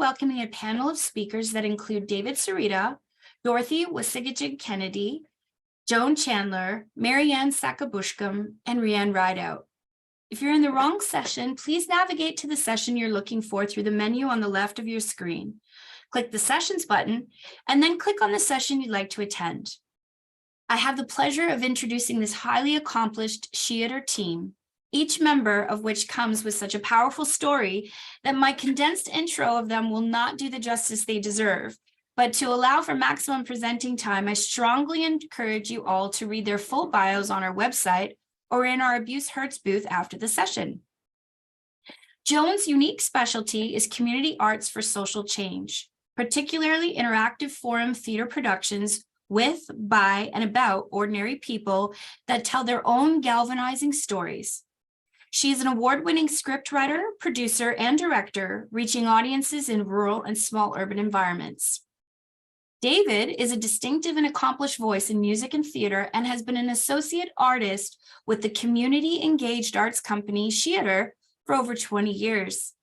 welcoming a panel of speakers that include David Sereda, Dorothy Wassegijig-Kennedy, Joan Chandler, Ann Sackabuckshkum, and Raeann Rideout. If you're in the wrong session, please navigate to the session you're looking for through the menu on the left of your screen. Click the Sessions button, and then click on the session you'd like to attend. I have the pleasure of introducing this highly accomplished Theatre team, each member of which comes with such a powerful story that my condensed intro of them will not do the justice they deserve. But to allow for maximum presenting time, I strongly encourage you all to read their full bios on our website or in our Abuse Hurts booth after the session. Joan's unique specialty is community arts for social change, particularly interactive forum theater productions with, by, and about ordinary people that tell their own galvanizing stories. She is an award-winning scriptwriter, producer, and director, reaching audiences in rural and small urban environments. David is a distinctive and accomplished voice in music and theater and has been an associate artist with the community-engaged arts company Theatre for over 20 years.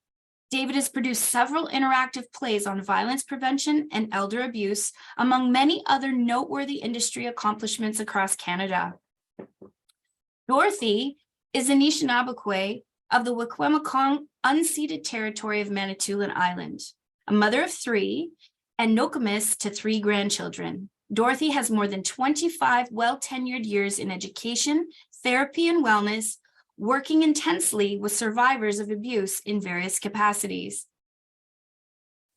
David has produced several interactive plays on violence prevention and elder abuse, among many other noteworthy industry accomplishments across Canada. Dorothy is Anishinaabe of the Wikwemikong unceded territory of Manitoulin Island, a mother of 3, and Nokomis to 3 grandchildren. Dorothy has more than 25 well-tenured years in education, therapy, and wellness, working intensely with survivors of abuse in various capacities.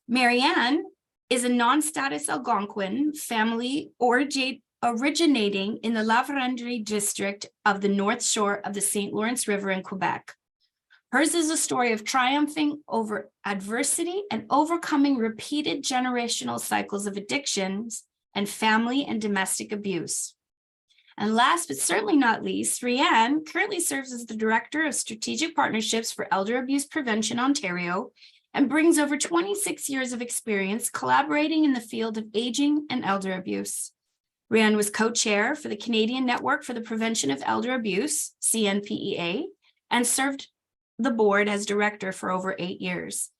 Marianne is a non-status Algonquin family originating in the La Vérendrye district of the North Shore of the St. Lawrence River in Quebec. Hers is a story of triumphing over adversity and overcoming repeated generational cycles of addictions and family and domestic abuse. And last but certainly not least, Raeann currently serves as the Director of Strategic Partnerships for Elder Abuse Prevention Ontario and brings over 26 years of experience collaborating in the field of aging and elder abuse. Raeann was co-chair for the Canadian Network for the Prevention of Elder Abuse, CNPEA, and served the board as director for over 8 years.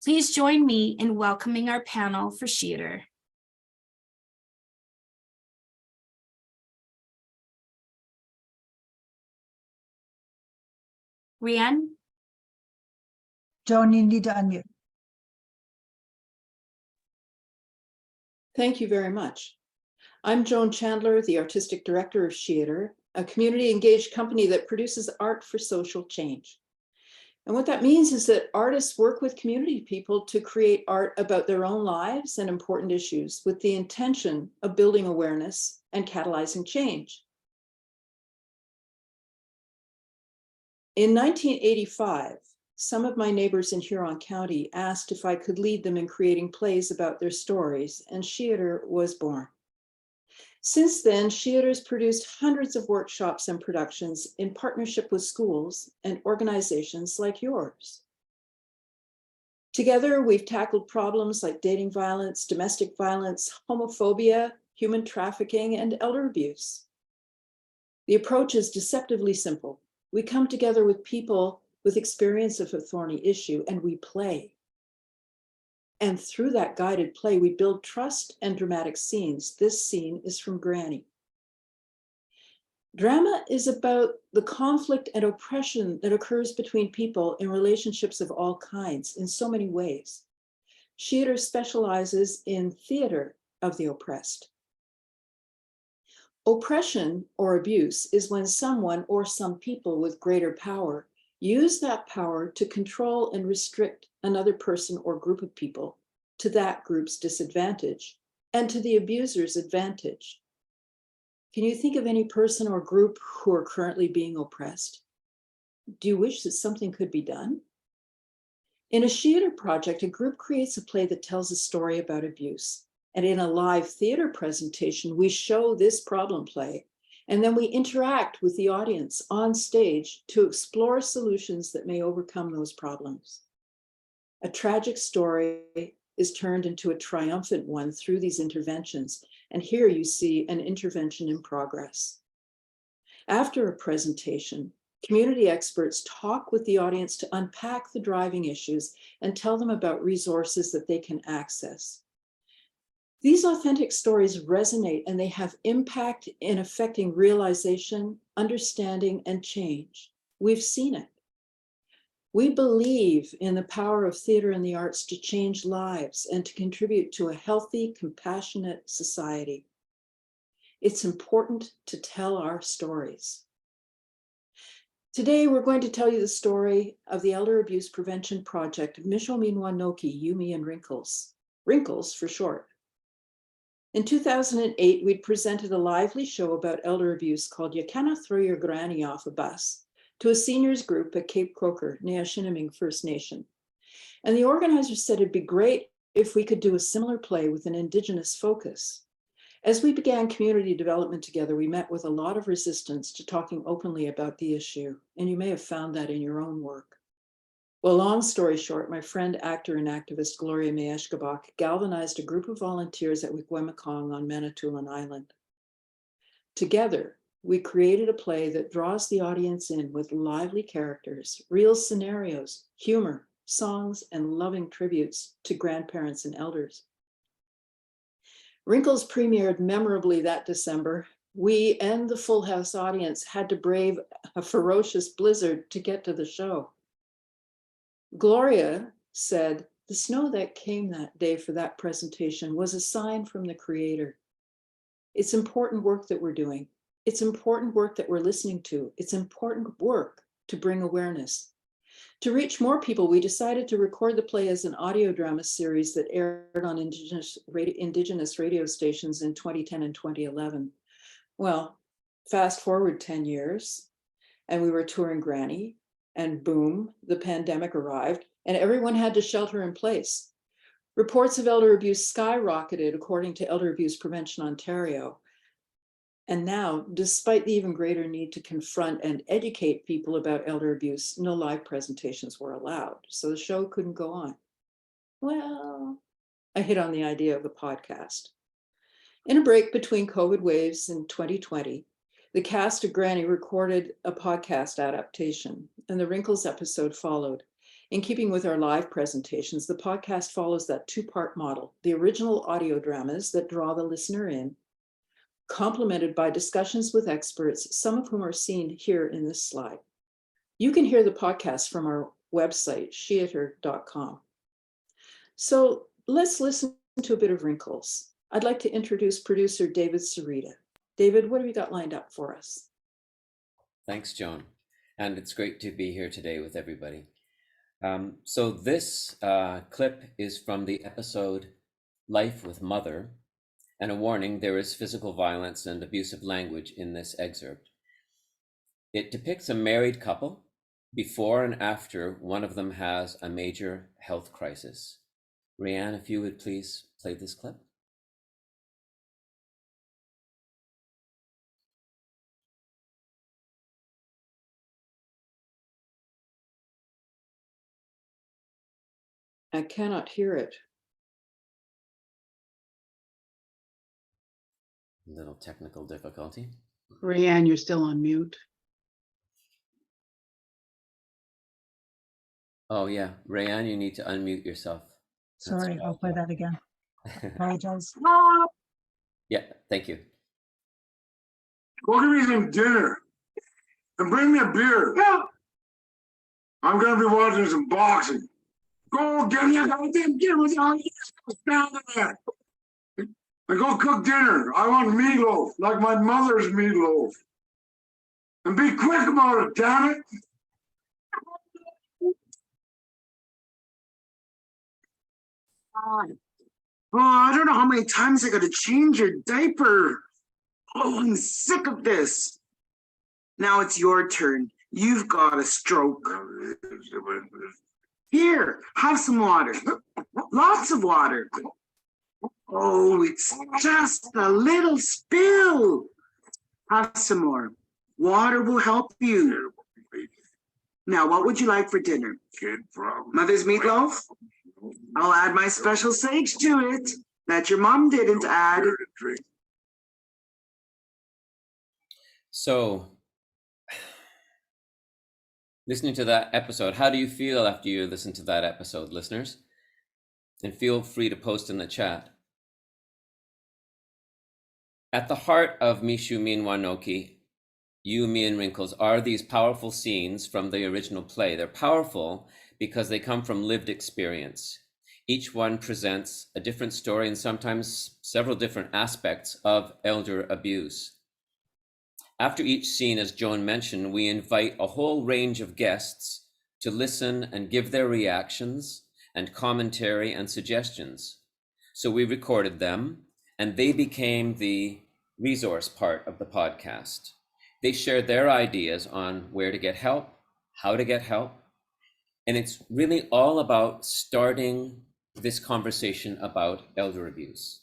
Please join me in welcoming our panel for Theatre. Raeann? Joan, you need to unmute. Thank you very much. I'm Joan Chandler, the Artistic Director of Theatre, a community-engaged company that produces art for social change. And what that means is that artists work with community people to create art about their own lives and important issues with the intention of building awareness and catalyzing change. In 1985, some of my neighbors in Huron County asked if I could lead them in creating plays about their stories, and Theatre was born. Since then, Theatre has produced hundreds of workshops and productions in partnership with schools and organizations like yours. Together, we've tackled problems like dating violence, domestic violence, homophobia, human trafficking, and elder abuse. The approach is deceptively simple. We come together with people with experience of a thorny issue and we play. And through that guided play, we build trust and dramatic scenes. This scene is from Granny. Drama is about the conflict and oppression that occurs between people in relationships of all kinds in so many ways. Theatre specializes in theater of the oppressed. Oppression or abuse is when someone or some people with greater power use that power to control and restrict another person or group of people to that group's disadvantage and to the abuser's advantage. Can you think of any person or group who are currently being oppressed? Do you wish that something could be done? In a Theatre project, a group creates a play that tells a story about abuse. And in a live theater presentation, we show this problem play, and then we interact with the audience on stage to explore solutions that may overcome those problems. A tragic story is turned into a triumphant one through these interventions, and here you see an intervention in progress. After a presentation, Community experts talk with the audience to unpack the driving issues and tell them about resources that they can access. These authentic stories resonate and they have impact in affecting realization, understanding, and change. We've seen it. We believe in the power of theater and the arts to change lives and to contribute to a healthy, compassionate society. It's important to tell our stories. Today, we're going to tell you the story of the Elder Abuse Prevention Project, Mishominwanoki, Yumi, and Wrinkles. Wrinkles for short. In 2008, we'd presented a lively show about elder abuse called You Cannot Throw Your Granny Off a Bus to a seniors group at Cape Croker, Neoshiniming First Nation. And the organizers said it'd be great if we could do a similar play with an Indigenous focus. As we began community development together, we met with a lot of resistance to talking openly about the issue, and you may have found that in your own work. Well, long story short, my friend, actor, and activist Gloria Maeshkabach galvanized a group of volunteers at Wigwamacong on Manitoulin Island. Together, we created a play that draws the audience in with lively characters, real scenarios, humor, songs, and loving tributes to grandparents and elders. Wrinkles premiered memorably that December. We and the Full House audience had to brave a ferocious blizzard to get to the show. Gloria said, "The snow that came that day for that presentation was a sign from the Creator. It's important work that we're doing. It's important work that we're listening to. It's important work to bring awareness." To reach more people, we decided to record the play as an audio drama series that aired on Indigenous radio stations in 2010 and 2011. Well, fast forward 10 years, and we were touring Granny, and boom, the pandemic arrived, and everyone had to shelter in place. Reports of elder abuse skyrocketed, according to Elder Abuse Prevention Ontario. And now, despite the even greater need to confront and educate people about elder abuse, no live presentations were allowed, so the show couldn't go on. Well, I hit on the idea of a podcast. In a break between COVID waves in 2020, the cast of Granny recorded a podcast adaptation, and the Wrinkles episode followed. In keeping with our live presentations, the podcast follows that two-part model, the original audio dramas that draw the listener in, complemented by discussions with experts, some of whom are seen here in this slide. You can hear the podcast from our website, sheater.com. So let's listen to a bit of Wrinkles. I'd like to introduce producer David Sereda. David, what have you got lined up for us? Thanks, Joan. And it's great to be here today with everybody. So this clip is from the episode Life with Mother. And a warning, there is physical violence and abusive language in this excerpt. It depicts a married couple before and after one of them has a major health crisis. Raeann, if you would please play this clip. I cannot hear it. Little technical difficulty. Raeann, you're still on mute. Oh yeah, Raeann, you need to unmute yourself. Sorry, I'll play that again. Apologize. Yeah, thank you. Go give me some dinner and bring me a beer. Yeah. I'm gonna be watching some boxing. Go get me a goddamn dinner with all you down there. And go cook dinner. I want meatloaf, like my mother's meatloaf. And be quick about it, damn it. Oh, I don't know how many times I gotta change your diaper. Oh, I'm sick of this. Now it's your turn. You've got a stroke. Here, have some water. Lots of water. Oh, it's just a little spill. Have some more. Water will help you. Now, what would you like for dinner? Mother's meatloaf? I'll add my special sage to it that your mom didn't add. So listening to that episode. How do you feel after you listen to that episode, listeners? And feel free to post in the chat. At the heart of Mishu Minwanoki, You, Me, and Wrinkles are these powerful scenes from the original play. They're powerful because they come from lived experience. Each one presents a different story and sometimes several different aspects of elder abuse. After each scene, as Joan mentioned, we invite a whole range of guests to listen and give their reactions and commentary and suggestions. So we recorded them, and they became the resource part of the podcast. They shared their ideas on where to get help, how to get help, and it's really all about starting this conversation about elder abuse.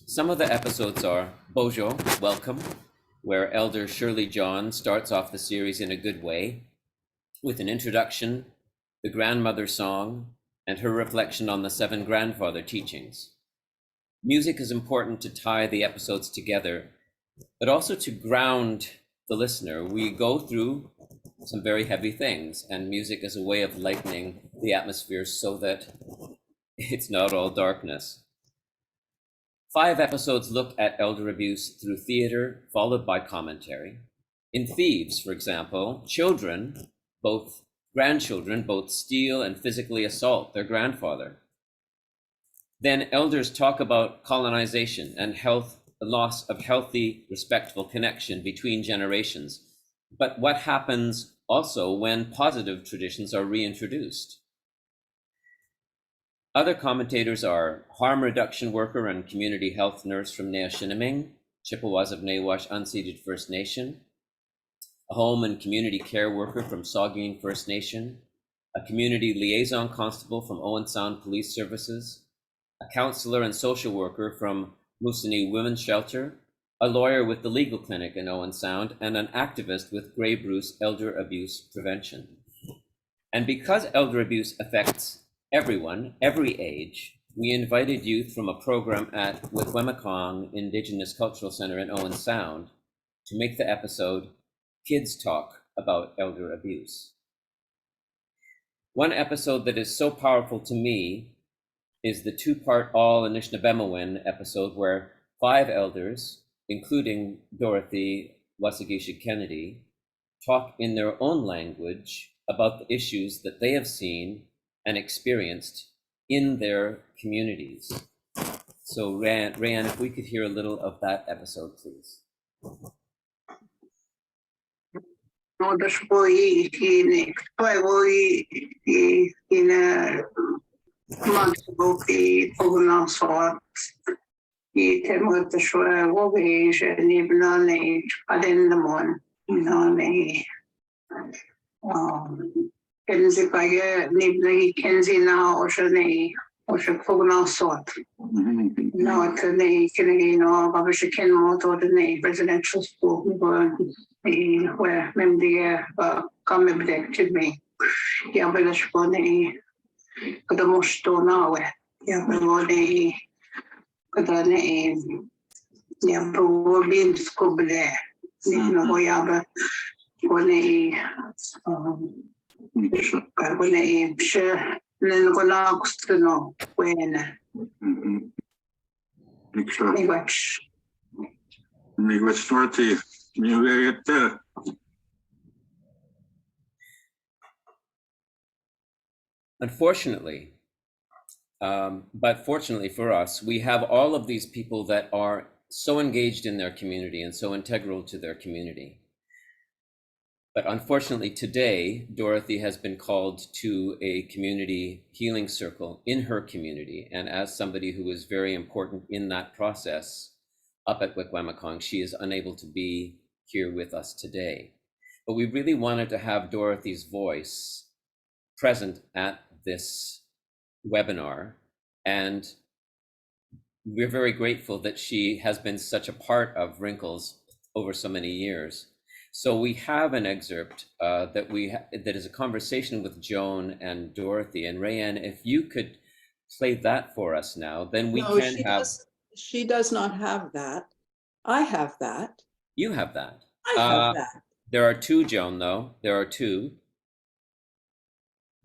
Some of the episodes are Bojo, Welcome, where Elder Shirley John starts off the series in a good way with an introduction, the grandmother song, and her reflection on the 7 grandfather teachings. Music is important to tie the episodes together, but also to ground the listener. We go through some very heavy things, and music is a way of lightening the atmosphere so that it's not all darkness. 5 episodes look at elder abuse through theater, followed by commentary. In Thieves, for example, children, both grandchildren, both steal and physically assault their grandfather. Then elders talk about colonization and health, the loss of healthy, respectful connection between generations. But what happens also when positive traditions are reintroduced? Other commentators are harm reduction worker and community health nurse from Neoshiniming, Chippewas of Nawash Unceded First Nation, a home and community care worker from Saugeen First Nation, a community liaison constable from Owen Sound Police Services, a counselor and social worker from Moosonee Women's Shelter, a lawyer with the legal clinic in Owen Sound, and an activist with Grey Bruce Elder Abuse Prevention. And because elder abuse affects everyone, every age, we invited youth from a program at Wickwemacong Indigenous Cultural Center in Owen Sound to make the episode Kids Talk About Elder Abuse. One episode that is so powerful to me is the 2-part all Anishinaabemowin episode where 5 elders, including Dorothy Wassegijig-Kennedy, talk in their own language about the issues that they have seen and experienced in their communities. So Raeann, if we could hear a little of that episode, please. Kenzie kaya ni Kenzie na o siya pugna sort. No, to ni kinagi no babish ken mo to the residential school where memdi come abducted me. Ya belash po ni kada mo sto na we. Ya belo ni kada ni ya po bin skuble. Ni no ya ba ko ni Carbonate, sure. Then go next to know when. Miigwech Dorothy, you get there. Unfortunately, but fortunately for us, we have all of these people that are so engaged in their community and so integral to their community. But unfortunately today, Dorothy has been called to a community healing circle in her community. And as somebody who is very important in that process up at Wickwemacong, she is unable to be here with us today. But we really wanted to have Dorothy's voice present at this webinar. And we're very grateful that she has been such a part of Wrinkles over so many years. So we have an excerpt that is a conversation with Joan and Dorothy. And Raeann, if you could play that for us now, then we can have. She does not have that. I have that. You have that. I have that. There are two, Joan, though. There are two.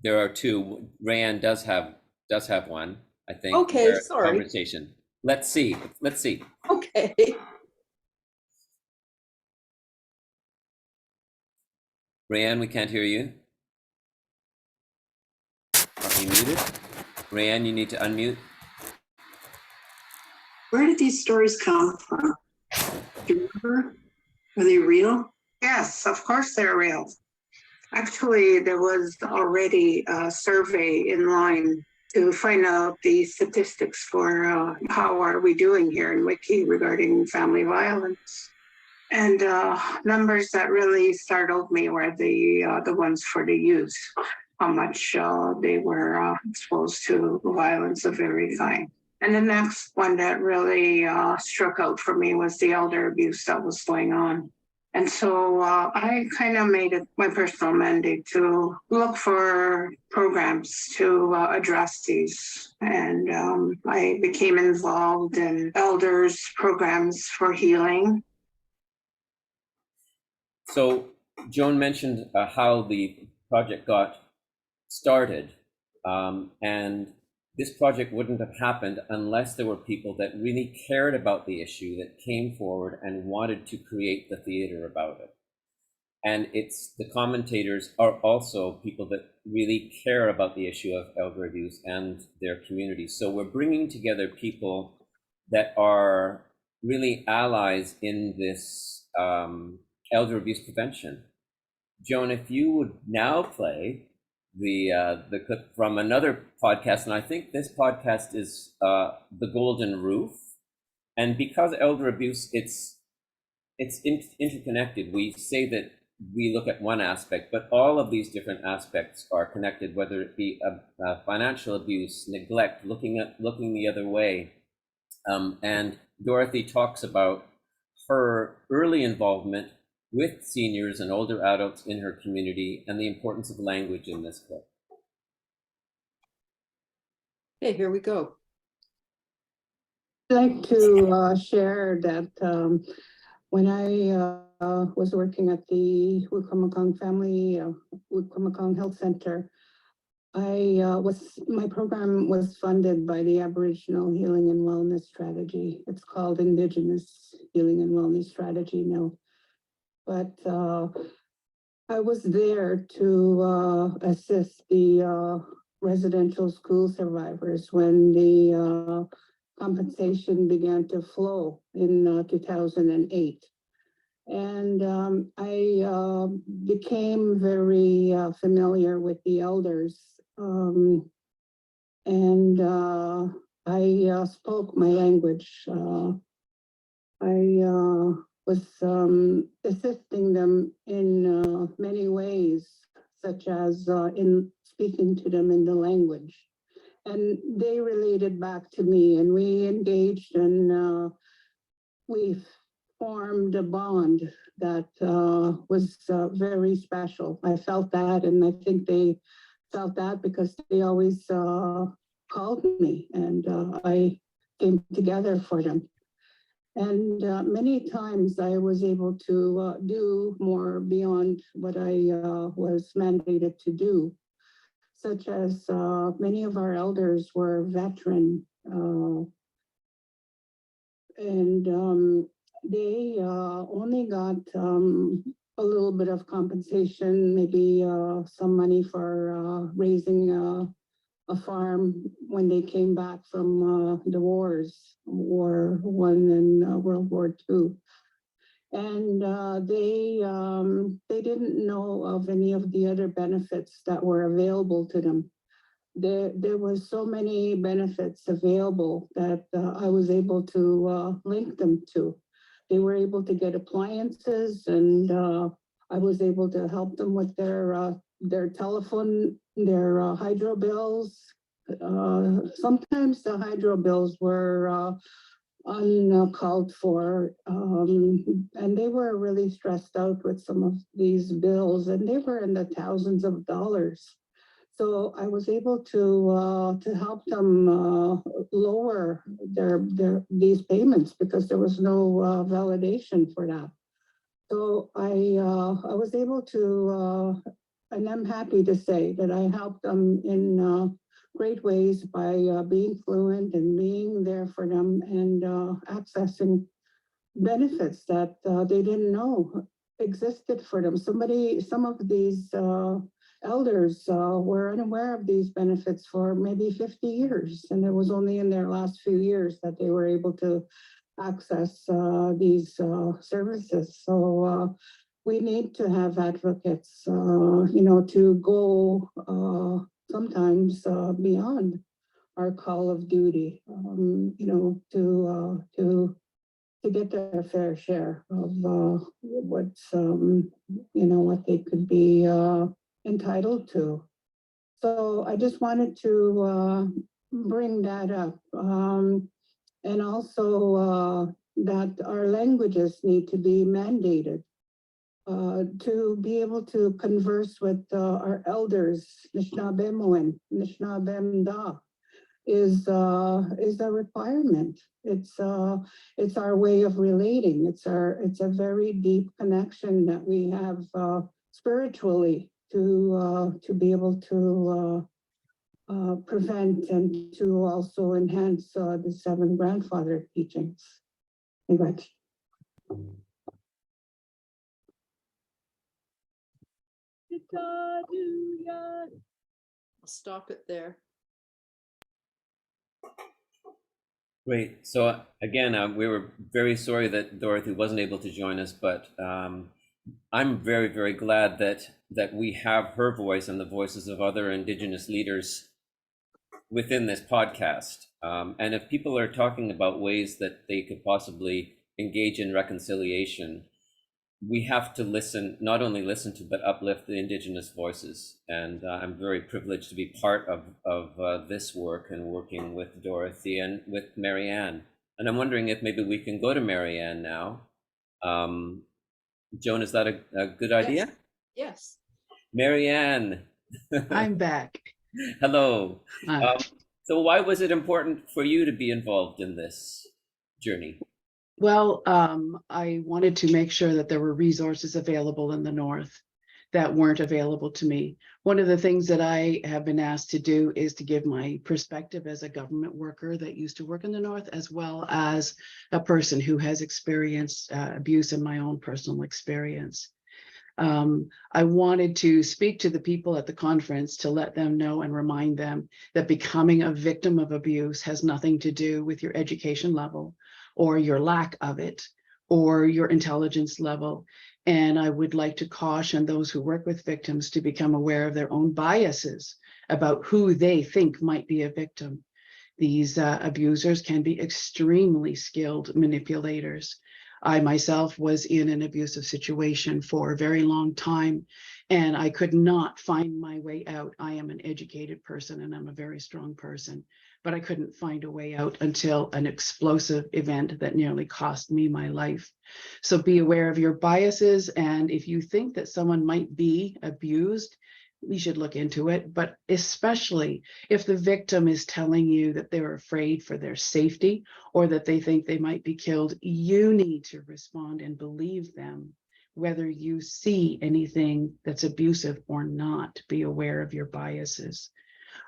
Raeann does have one, I think. Okay, Their sorry. Conversation. Let's see. Okay. Raeann, we can't hear you. Are you muted? Raeann, you need to unmute. Where did these stories come from? Do you remember? Are they real? Yes, of course they're real. Actually, there was already a survey in line to find out the statistics for how are we doing here in Wiki regarding family violence. And numbers that really startled me were the ones for the youth, how much they were exposed to violence of every kind. And the next one that really struck out for me was the elder abuse that was going on. And so I kind of made it my personal mandate to look for programs to address these. And I became involved in elders programs for healing. So Joan mentioned how the project got started, and this project wouldn't have happened unless there were people that really cared about the issue, that came forward and wanted to create the theater about it. And the commentators are also people that really care about the issue of elder abuse and their communities. So we're bringing together people that are really allies in this elder abuse prevention. Joan, if you would now play the clip from another podcast, and I think this podcast is The Golden Roof. And because elder abuse, it's interconnected. We say that we look at one aspect, but all of these different aspects are connected, whether it be financial abuse, neglect, looking the other way. And Dorothy talks about her early involvement with seniors and older adults in her community and the importance of language in this clip. Okay, here we go. I'd like to share that when I was working at the Wikwemikong Health Center, my program was funded by the Aboriginal Healing and Wellness Strategy. It's called Indigenous Healing and Wellness Strategy now. But I was there to assist the residential school survivors when the compensation began to flow in 2008. And I became very familiar with the elders. And I spoke my language. I was assisting them in many ways, such as in speaking to them in the language. And they related back to me, and we engaged, and we formed a bond that was very special. I felt that, and I think they felt that because they always called me, and I came together for them. And many times I was able to do more beyond what I was mandated to do, such as many of our elders were veteran, and they only got a little bit of compensation, maybe some money for raising a farm when they came back from the wars, War I and World War II. And they didn't know of any of the other benefits that were available to them. There was so many benefits available that I was able to link them to. They were able to get appliances, and I was able to help them with their telephone, their hydro bills. Sometimes the hydro bills were uncalled for, and they were really stressed out with some of these bills, and they were in the thousands of dollars. So I was able to help them lower these payments because there was no validation for that. So I was able to, and I'm happy to say that I helped them in great ways by being fluent and being there for them and accessing benefits that they didn't know existed for them. Some of these elders were unaware of these benefits for maybe 50 years, and it was only in their last few years that they were able to access these services. So we need to have advocates, to go sometimes beyond our call of duty, to get their fair share of what they could be entitled to. So I just wanted to bring that up. And also that our languages need to be mandated to be able to converse with our elders. Nishnabemowin, Nishnabemda is a requirement. It's our way of relating. It's a very deep connection that we have spiritually to be able to prevent and to also enhance the 7 grandfather teachings. Anyway. I'll stop it there. Great. So again, we were very sorry that Dorothy wasn't able to join us, but I'm very, very glad that we have her voice and the voices of other Indigenous leaders within this podcast. And if people are talking about ways that they could possibly engage in reconciliation, we have to listen, not only listen to, but uplift the Indigenous voices. And I'm very privileged to be part of this work and working with Dorothy and with Raeann. And I'm wondering if maybe we can go to Raeann now. Joan, is that a good idea? Yes. Raeann. I'm back. Hello. So why was it important for you to be involved in this journey? Well, I wanted to make sure that there were resources available in the North that weren't available to me. One of the things that I have been asked to do is to give my perspective as a government worker that used to work in the North, as well as a person who has experienced abuse in my own personal experience. I wanted to speak to the people at the conference to let them know and remind them that becoming a victim of abuse has nothing to do with your education level or your lack of it or your intelligence level. And I would like to caution those who work with victims to become aware of their own biases about who they think might be a victim. These abusers can be extremely skilled manipulators. I myself was in an abusive situation for a very long time, and I could not find my way out. I am an educated person and I'm a very strong person, but I couldn't find a way out until an explosive event that nearly cost me my life. So be aware of your biases, and if you think that someone might be abused, we should look into it, but especially if the victim is telling you that they're afraid for their safety or that they think they might be killed, you need to respond and believe them, whether you see anything that's abusive or not. Be aware of your biases.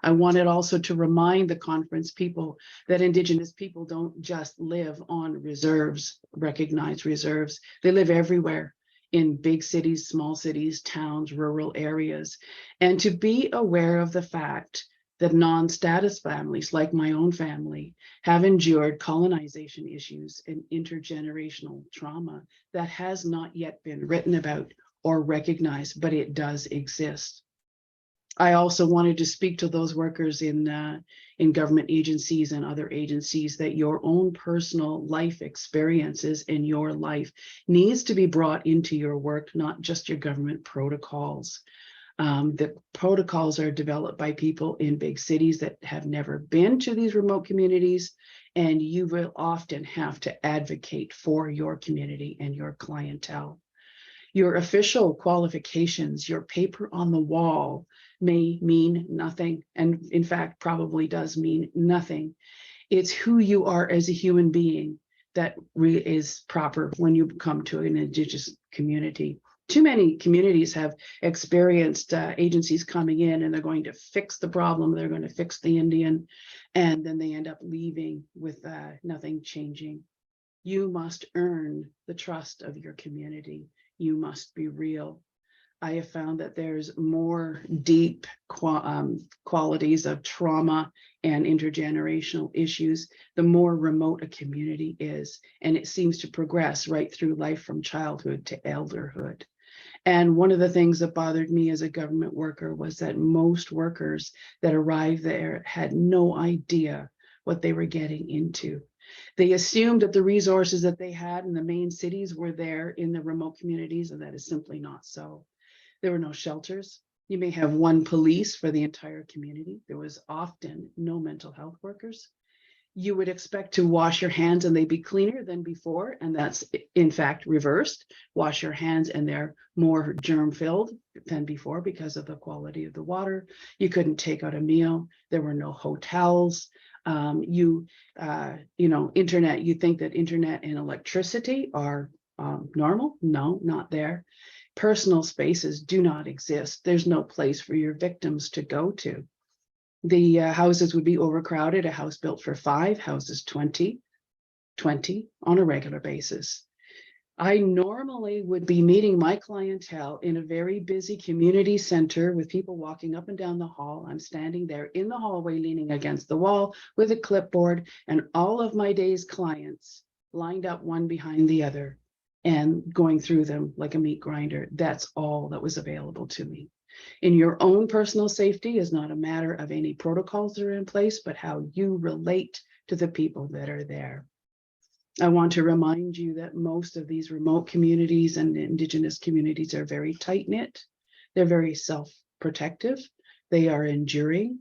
I wanted also to remind the conference people that Indigenous people don't just live on reserves, recognized reserves. They live everywhere, in big cities, small cities, towns, rural areas, and to be aware of the fact that non-status families, like my own family, have endured colonization issues and intergenerational trauma that has not yet been written about or recognized, but it does exist. I also wanted to speak to those workers in government agencies and other agencies that your own personal life experiences in your life needs to be brought into your work, not just your government protocols. The protocols are developed by people in big cities that have never been to these remote communities, and you will often have to advocate for your community and your clientele. Your official qualifications, your paper on the wall, may mean nothing, and in fact probably does mean nothing. It's who you are as a human being that is proper when you come to an community. Too many communities have experienced agencies coming in and they're going to fix the problem, they're going to fix the Indian, and then they end up leaving with nothing changing. You must earn the trust of your community. You must be real. I have found that there's more deep qualities of trauma and intergenerational issues, the more remote a community is, and it seems to progress right through life from childhood to elderhood. And one of the things that bothered me as a government worker was that most workers that arrived there had no idea what they were getting into. They assumed that the resources that they had in the main cities were there in the remote communities, and that is simply not so. There were no shelters. You may have one police for the entire community. There was often no mental health workers. You would expect to wash your hands and they'd be cleaner than before, and that's in fact reversed. Wash your hands and they're more germ-filled than before because of the quality of the water. You couldn't take out a meal. There were no hotels. Internet, you think that internet and electricity are normal? No, not there. Personal spaces do not exist. There's no place for your victims to go to. The houses would be overcrowded. A house built for 5 houses 20 on a regular basis. I normally would be meeting my clientele in a very busy community center with people walking up and down the hall. I'm standing there in the hallway leaning against the wall with a clipboard, and all of my day's clients lined up one behind the other and going through them like a meat grinder. That's all that was available to me. In your own personal safety is not a matter of any protocols that are in place, but how you relate to the people that are there. I want to remind you that most of these remote communities and Indigenous communities are very tight-knit. They're very self-protective. They are enduring.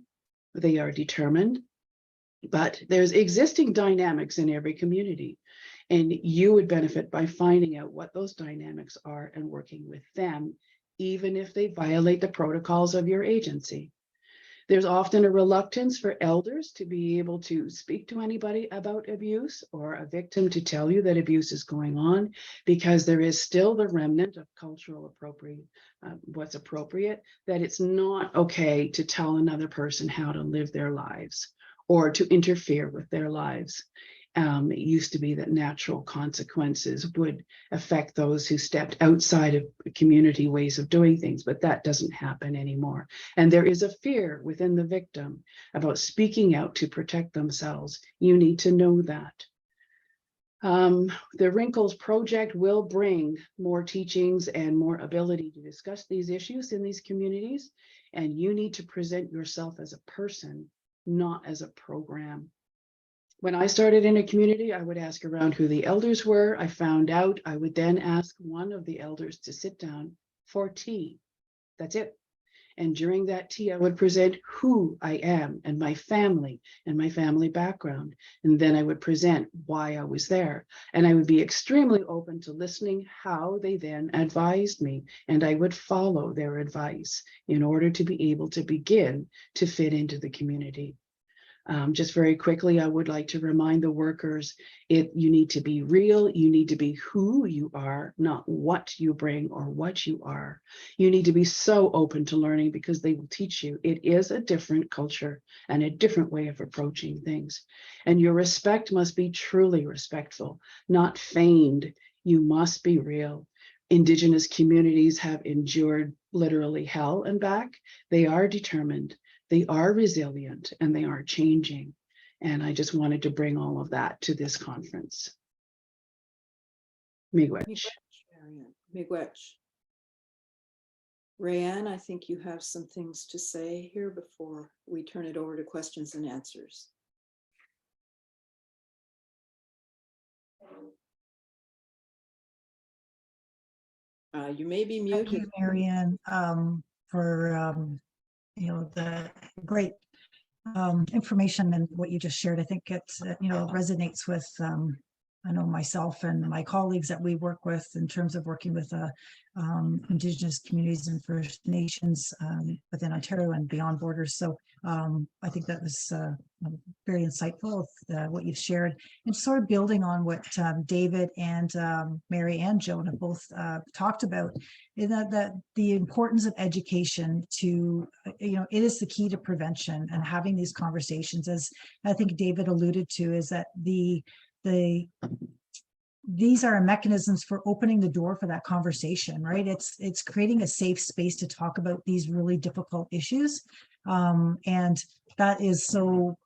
They are determined. But there's existing dynamics in every community. And you would benefit by finding out what those dynamics are and working with them, even if they violate the protocols of your agency. There's often a reluctance for elders to be able to speak to anybody about abuse, or a victim to tell you that abuse is going on, because there is still the remnant of cultural what's appropriate, that it's not okay to tell another person how to live their lives or to interfere with their lives. It used to be that natural consequences would affect those who stepped outside of community ways of doing things, but that doesn't happen anymore. And there is a fear within the victim about speaking out to protect themselves. You need to know that. The Wrinkles project will bring more teachings and more ability to discuss these issues in these communities. And you need to present yourself as a person, not as a program. When I started in a community, I would ask around who the elders were. I found out. I would then ask one of the elders to sit down for tea. That's it. And during that tea, I would present who I am and my family background. And then I would present why I was there. And I would be extremely open to listening how they then advised me. And I would follow their advice in order to be able to begin to fit into the community. Just very quickly, I would like to remind the workers, you need to be real. You need to be who you are, not what you bring or what you are. You need to be so open to learning, because they will teach you. It is a different culture and a different way of approaching things. And your respect must be truly respectful, not feigned. You must be real. Indigenous communities have endured literally hell and back. They are determined. They are resilient, and they are changing. And I just wanted to bring all of that to this conference. Miigwech. Miigwech. Raeann, I think you have some things to say here before we turn it over to questions and answers. You may be muted. Thank you, Marianne, for the great information and what you just shared. I think it resonates with I know myself and my colleagues that we work with in terms of working with Indigenous communities and First Nations within Ontario and beyond borders. So I think that was very insightful, what you've shared, and sort of building on what David and Mary and Joan have both talked about, is that the importance of education to, it is the key to prevention, and having these conversations, as I think David alluded to, is that these are mechanisms for opening the door for that conversation, right? It's creating a safe space to talk about these really difficult issues. And that is so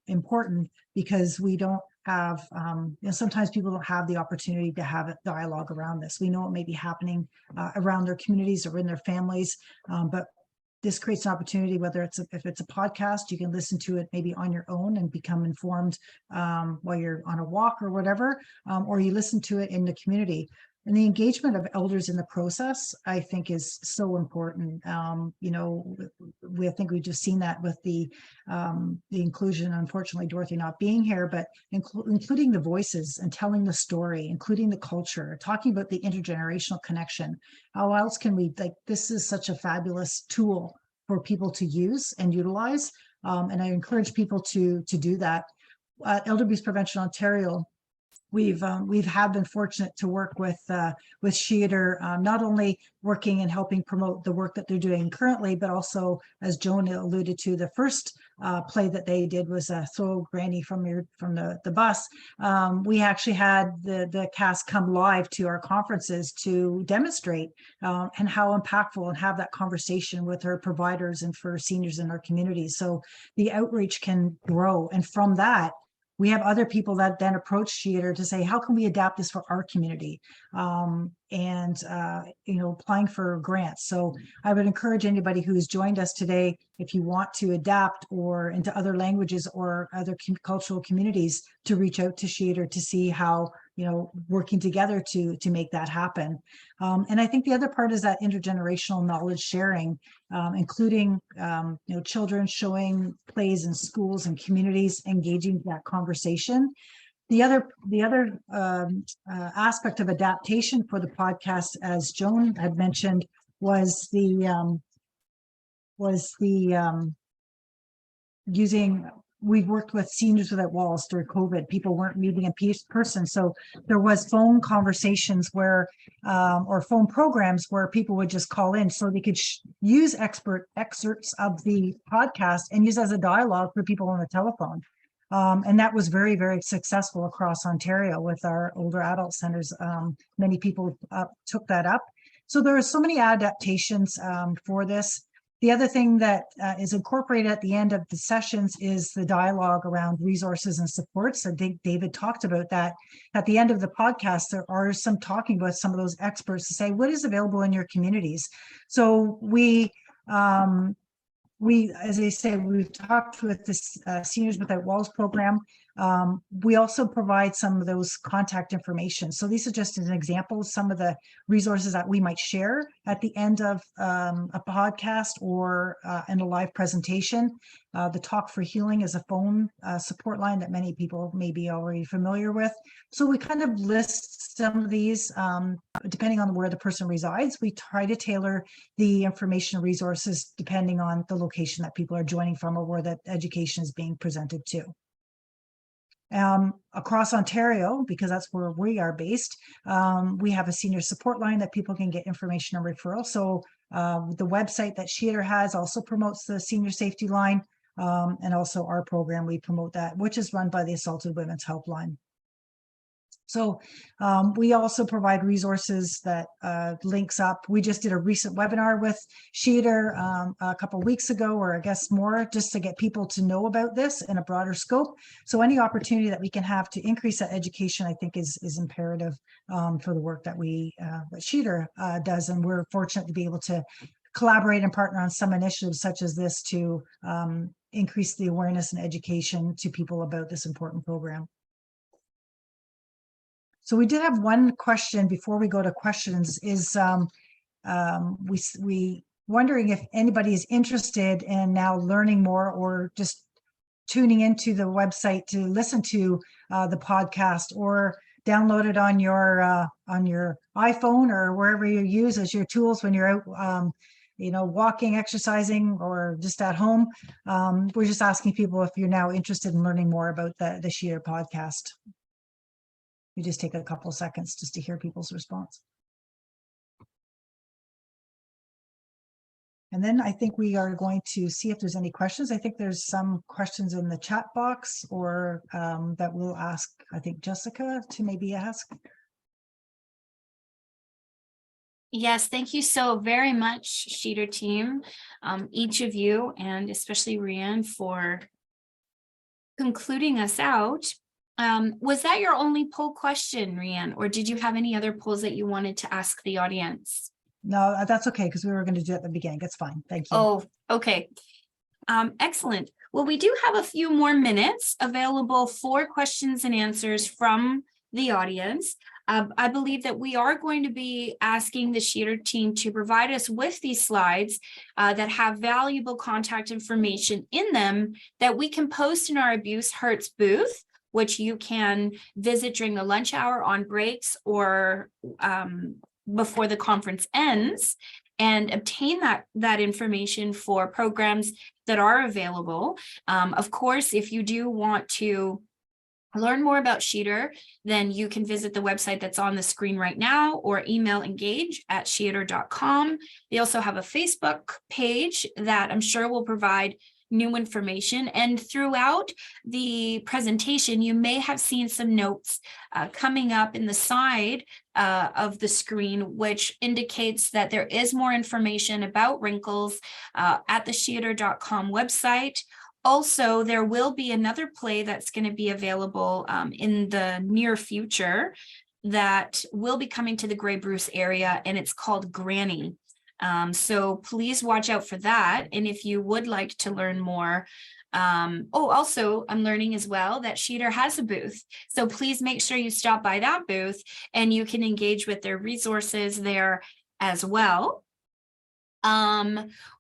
important, because we don't have, sometimes people don't have the opportunity to have a dialogue around this. We know it may be happening around their communities or in their families, but this creates an opportunity, whether if it's a podcast, you can listen to it maybe on your own and become informed while you're on a walk or whatever, or you listen to it in the community. And the engagement of elders in the process, I think, is so important. I think we've just seen that with the inclusion, unfortunately, Dorothy not being here, but including the voices and telling the story, including the culture, talking about the intergenerational connection. How else can we, this is such a fabulous tool for people to use and utilize. And I encourage people to do that. At Elder Abuse Prevention Ontario, we've been fortunate to work with Sheater, not only working and helping promote the work that they're doing currently, but also, as Joan alluded to, the first play that they did was Throw Granny from the Bus. We actually had the cast come live to our conferences to demonstrate and how impactful, and have that conversation with our providers and for seniors in our communities. So the outreach can grow, and from that, we have other people that then approach Sheater to say, how can we adapt this for our community? Applying for grants. So I would encourage anybody who has joined us today, if you want to adapt or into other languages or other cultural communities, to reach out to Sheater to see how, working together to make that happen. And I think the other part is that intergenerational knowledge sharing, including, children showing plays in schools and communities, engaging that conversation. The other aspect of adaptation for the podcast, as Joan had mentioned, was the using. We've worked with Seniors Without Walls during COVID. People weren't meeting in person, so there was phone conversations where, or phone programs where people would just call in, so they could use expert excerpts of the podcast and use as a dialogue for people on the telephone. And that was very, very successful across Ontario with our older adult centers. Many people took that up. So there are so many adaptations for this. The other thing that is incorporated at the end of the sessions is the dialogue around resources and supports. I think David talked about that. At the end of the podcast, there are some talking about some of those experts to say, what is available in your communities? So we, as I say, we've talked with this Seniors Without Walls program. We also provide some of those contact information. So these are just an example of some of the resources that we might share at the end of a podcast or in a live presentation. The Talk for Healing is a phone support line that many people may be already familiar with. So we kind of list some of these, depending on where the person resides. We try to tailor the information and resources depending on the location that people are joining from or where that education is being presented to. Across Ontario, because that's where we are based, we have a senior support line that people can get information and referral. So the website that Sheater has also promotes the senior safety line, and also our program, we promote that, which is run by the Assaulted Women's Helpline. So we also provide resources that links up. We just did a recent webinar with Sheater a couple of weeks ago, or I guess more, just to get people to know about this in a broader scope. So any opportunity that we can have to increase that education, I think is imperative for the work that that Sheater does. And we're fortunate to be able to collaborate and partner on some initiatives such as this to increase the awareness and education to people about this important program. So we did have one question before we go to questions, is we wondering if anybody is interested in now learning more or just tuning into the website to listen to the podcast, or download it on your iPhone or wherever you use as your tools when you're out, walking, exercising, or just at home. We're just asking people if you're now interested in learning more about the Sheeter podcast. You just take a couple of seconds just to hear people's response. And then I think we are going to see if there's any questions. I think there's some questions in the chat box or that we'll ask, I think, Jessica to maybe ask. Yes, thank you so very much, Sheeter team, each of you, and especially Raeann for concluding us out. Was that your only poll question, Raeann, or did you have any other polls that you wanted to ask the audience? No, that's okay, because we were going to do it at the beginning. It's fine. Thank you. Oh, okay. Excellent. Well, we do have a few more minutes available for questions and answers from the audience. I believe that we are going to be asking the Sheeter team to provide us with these slides that have valuable contact information in them that we can post in our Abuse Hurts booth, which you can visit during the lunch hour on breaks or before the conference ends, and obtain that information for programs that are available. Of course, if you do want to learn more about Sheeter, then you can visit the website that's on the screen right now or email engage@sheeter.com. They also have a Facebook page that I'm sure will provide new information. And throughout the presentation, you may have seen some notes coming up in the side of the screen, which indicates that there is more information about Wrinkles at the sheeter.com website. Also, there will be another play that's going to be available in the near future that will be coming to the Grey Bruce area, and it's called Granny. So please watch out for that. And if you would like to learn more, also I'm learning as well that Sheeter has a booth. So please make sure you stop by that booth and you can engage with their resources there as well.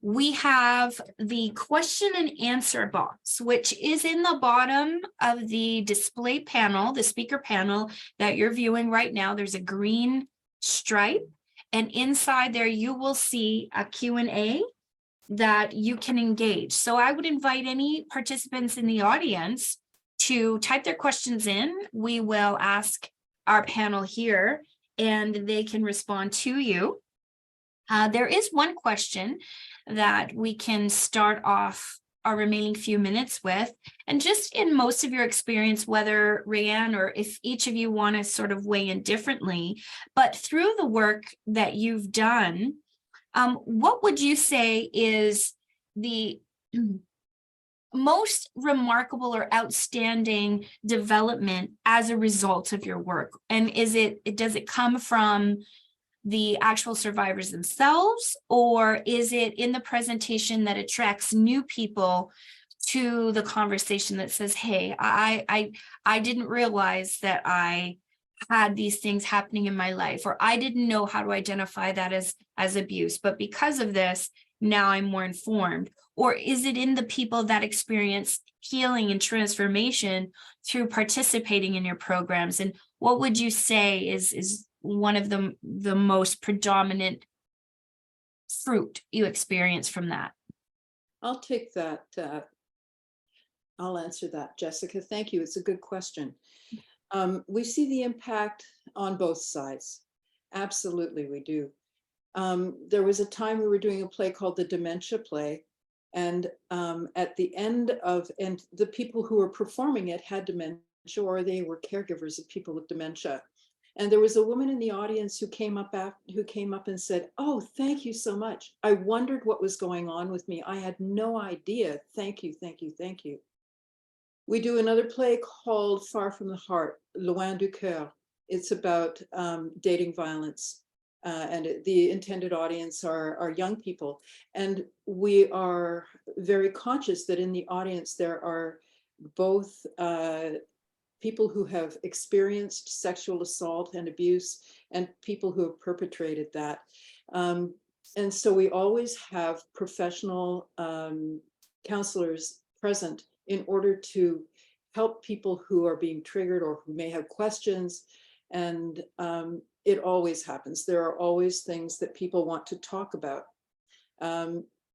We have the question and answer box, which is in the bottom of the display panel, the speaker panel that you're viewing right now. There's a green stripe. And inside there, you will see a Q&A that you can engage. So I would invite any participants in the audience to type their questions in. We will ask our panel here and they can respond to you. There is one question that we can start off our remaining few minutes with, and just in most of your experience, whether Raeann or if each of you want to sort of weigh in differently, but through the work that you've done, what would you say is the most remarkable or outstanding development as a result of your work? And does it come from the actual survivors themselves, or is it in the presentation that attracts new people to the conversation that says, hey, I didn't realize that I had these things happening in my life, or I didn't know how to identify that as abuse, but because of this, now I'm more informed? Or is it in the people that experience healing and transformation through participating in your programs? And what would you say is one of the most predominant fruit you experience from that? I'll take that. I'll answer that, Jessica. Thank you. It's a good question. We see the impact on both sides. Absolutely, we do. There was a time we were doing a play called the Dementia Play. And at the end of, and the people who were performing it had dementia, or they were caregivers of people with dementia. And there was a woman in the audience who came up and said, "Oh, thank you so much. I wondered what was going on with me. I had no idea. Thank you, thank you, thank you." We do another play called Far from the Heart, Loin du Cœur. It's about dating violence. And the intended audience are young people. And we are very conscious that in the audience there are both people who have experienced sexual assault and abuse and people who have perpetrated that. And so we always have professional counselors present in order to help people who are being triggered or who may have questions. And it always happens. There are always things that people want to talk about.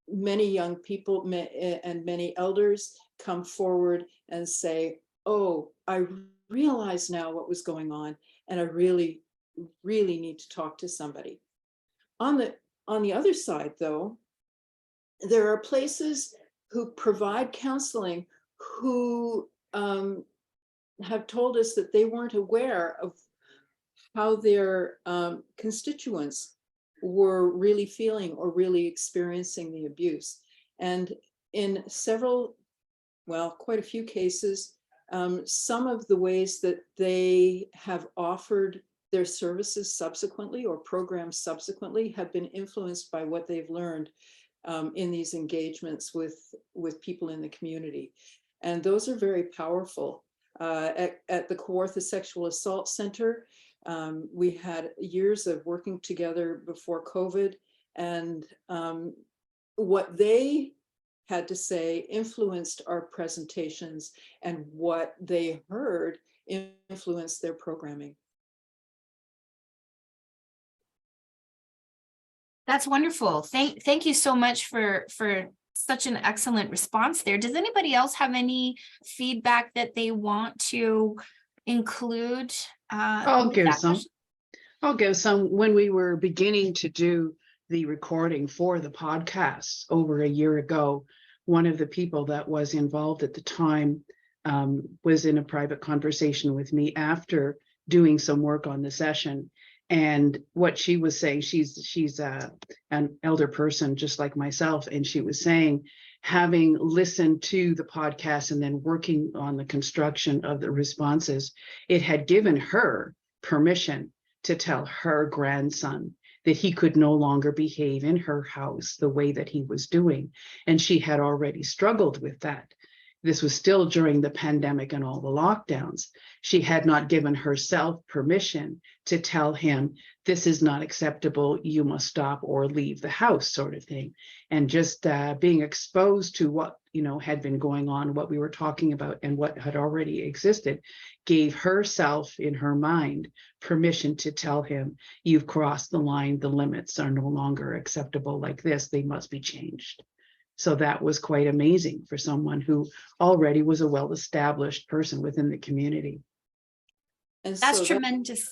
Many young people and many elders come forward and say, oh, I realize now what was going on, and I really, really need to talk to somebody. On the other side, though, there are places who provide counseling who have told us that they weren't aware of how their constituents were really feeling or really experiencing the abuse. And in several, well, quite a few cases, some of the ways that they have offered their services subsequently or programs subsequently have been influenced by what they've learned in these engagements with people in the community. And those are very powerful. At the Kawartha Sexual Assault Center, we had years of working together before COVID, and what they had to say influenced our presentations, and what they heard influenced their programming. That's wonderful. Thank you so much for such an excellent response there. Does anybody else have any feedback that they want to include? I'll give some. When we were beginning to do the recording for the podcast over a year ago, one of the people that was involved at the time was in a private conversation with me after doing some work on the session. And what she was saying, she's an elder person just like myself, and she was saying, having listened to the podcast and then working on the construction of the responses, it had given her permission to tell her grandson that he could no longer behave in her house the way that he was doing. And she had already struggled with that. This was still during the pandemic and all the lockdowns. She had not given herself permission to tell him, this is not acceptable, you must stop or leave the house, sort of thing. And just being exposed to what had been going on, what we were talking about, and what had already existed, gave herself in her mind permission to tell him, you've crossed the line, the limits are no longer acceptable like this, they must be changed. So that was quite amazing for someone who already was a well-established person within the community. And that's so tremendous.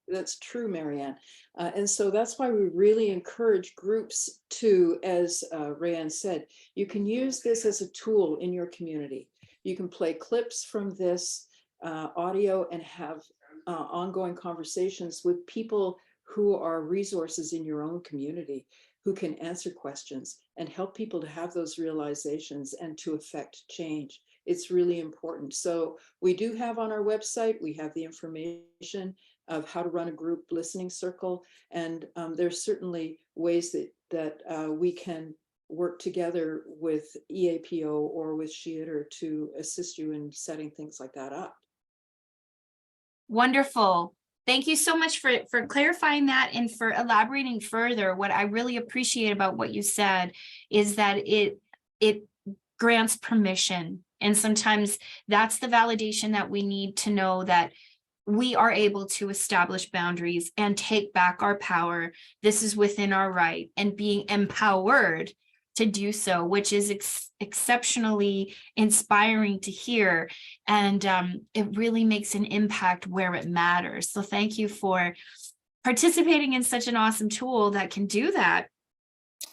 That's true, Marianne. And so that's why we really encourage groups to, as Raeann said, you can use this as a tool in your community. You can play clips from this audio and have ongoing conversations with people who are resources in your own community, who can answer questions and help people to have those realizations and to affect change. It's really important. So we do have on our website, we have the information of how to run a group listening circle. And there's certainly ways that we can work together with EAPO or with SHEATR to assist you in setting things like that up. Wonderful. Thank you so much for clarifying that and for elaborating further. What I really appreciate about what you said is that it grants permission. And sometimes that's the validation that we need to know that we are able to establish boundaries and take back our power. This is within our right, and being empowered to do so, which is exceptionally inspiring to hear. And it really makes an impact where it matters. So thank you for participating in such an awesome tool that can do that.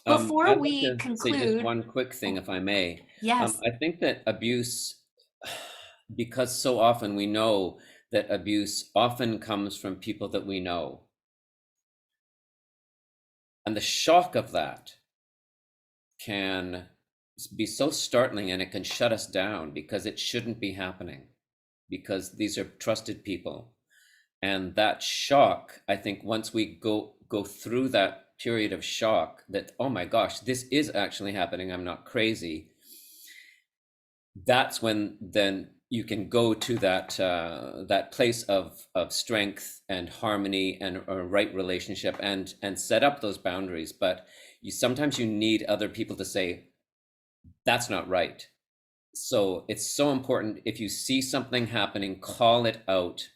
Before we conclude, say just one quick thing, if I may. Yes. I think that abuse, because so often we know that abuse often comes from people that we know. And the shock of that can be so startling, and it can shut us down because it shouldn't be happening, because these are trusted people. And that shock, I think once we go through that period of shock, that, oh my gosh, this is actually happening, I'm not crazy, that's when then you can go to that place of strength and harmony and a right relationship and set up those boundaries. But sometimes you need other people to say, that's not right. So it's so important, if you see something happening, call it out.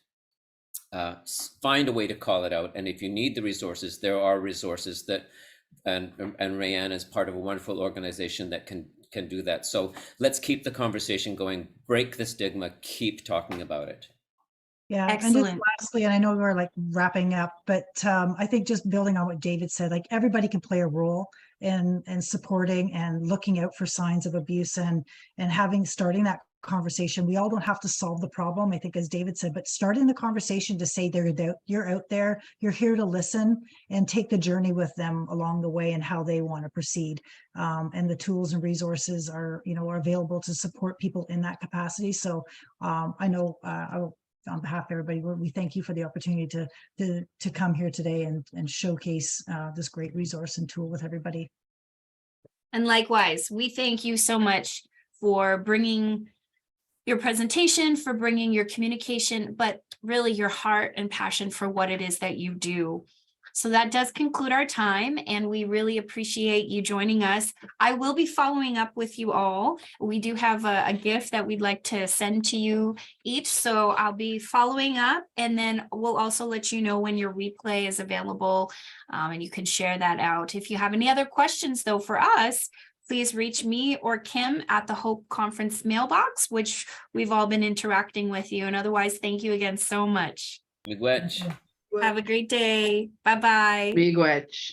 find a way to call it out. And if you need the resources, there are resources that, and Raeann is part of a wonderful organization that can do that. So let's keep the conversation going, break the stigma, keep talking about it. Yeah, and Excellent. just lastly, and I know we're like wrapping up, but I think just building on what David said, like everybody can play a role in supporting and looking out for signs of abuse and starting that conversation. We all don't have to solve the problem, I think, as David said, but starting the conversation to say you're out there, you're here to listen and take the journey with them along the way and how they want to proceed. And the tools and resources are available to support people in that capacity. So I know on behalf of everybody, we thank you for the opportunity to come here today and showcase this great resource and tool with everybody. And likewise, we thank you so much for bringing your presentation, for bringing your communication, but really your heart and passion for what it is that you do. So that does conclude our time, and we really appreciate you joining us. I will be following up with you all. We do have a gift that we'd like to send to you each, so I'll be following up, and then we'll also let you know when your replay is available, and you can share that out. If you have any other questions, though, for us, please reach me or Kim at the Hope Conference mailbox, which we've all been interacting with you. And otherwise, thank you again so much. Miigwech. Have a great day. Bye-bye. Miigwech.